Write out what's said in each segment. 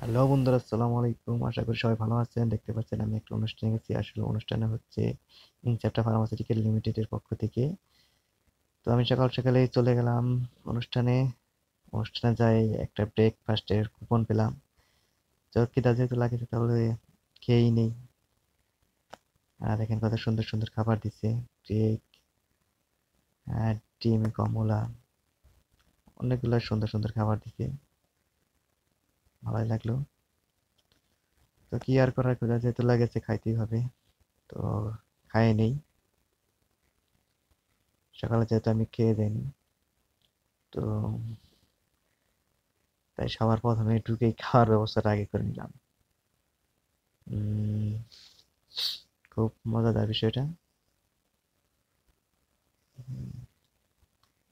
Hello বন্ধুরা, আসসালামু আলাইকুম। আশা করি সবাই ভালো আছেন। দেখতে পাচ্ছেন আমি একটা অনুষ্ঠানে গেছি। আসলে অনুষ্ঠানে হচ্ছে ইনসেপ্টা ফার্মাসিউটিক্যাল লিমিটেডের পক্ষ থেকে। তো আমি সকাল সকালেই চলে গেলাম অনুষ্ঠানে। অনুষ্ঠানে যাই, একটা ব্রেকফাস্টের কুপন পেলাম। তো খিদা যেহেতু লাগেছে তাহলে খেয়েই নেই। আর এখানে কত সুন্দর সুন্দর খাবার দিচ্ছে। কেক, ডিম, কমলা, অনেকগুলো সুন্দর সুন্দর খাবার দিচ্ছে। ভালোই লাগলো। তো কি আর করার, ক্ষুধা যেহেতু লাগেছে খাইতেই হবে। তো খাইয়ে নেই। সকালে যেহেতু আমি খেয়ে যাইনি, তো তাই সবার প্রথমে ঢুকেই খাওয়ার ব্যবস্থাটা আগে করে নিলাম। উম, খুব মজাদার বিষয়টা।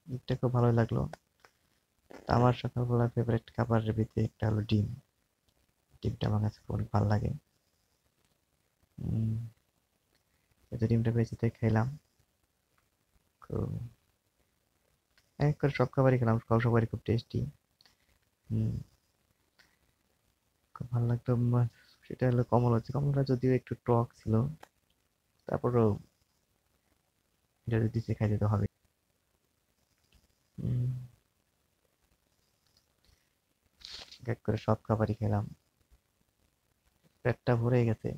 এটা খুব ভালোই লাগলো। আমার সকালবেলা ফেভারিট খাবারের ভিতরে একটা হলো ডিম। ডিমটা আমার কাছে অনেক ভালো লাগে। উম, এই যে ডিমটা বেঁচে থেকে খাইলাম। খুব এক করে সব খাবারই খেলাম, সব সবারই খুব টেস্টি। খুব ভালো লাগলো। সেটা হলো কমলা, হচ্ছে কমলাটা যদিও একটু টক ছিল, তারপরেও এটা যদি দিছে খাইতে তো হবে। উম, এক করে সব খাবারই খেলাম, পেটটা ভরে গেছে।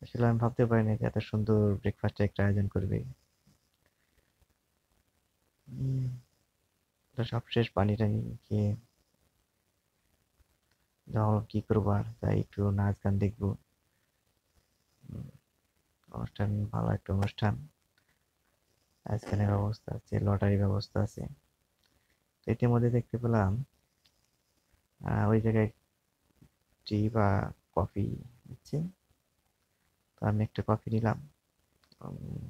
আসলে আমি ভাবতে পারিনি যে এত সুন্দর ব্রেকফাস্টের একটা আয়োজন করবে। উম, তো সবশেষ পানি টানি খেয়ে যখন কি করবো, আর তাই একটু নাচ গান দেখবো। উম, অনুষ্ঠান ভালো একটা অনুষ্ঠান। আইসক্রিমের ব্যবস্থা আছে, লটারি ব্যবস্থা আছে। তো ইতিমধ্যে দেখতে পেলাম ওই জায়গায় টি বা কফি দিচ্ছে। তো আমি একটা কফি নিলাম। উম,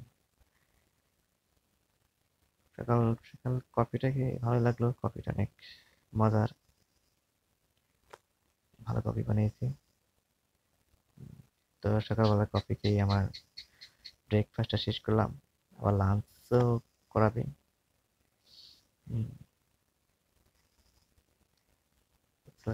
সকাল সকাল কফিটা খেয়ে ভালো লাগলো। কফিটা অনেক মজার, ভালো কফি বানিয়েছে। তো সকালবেলা কফি খেয়ে আমার ব্রেকফাস্টটা শেষ করলাম। আবার লাঞ্চও করাবে। হুম, তো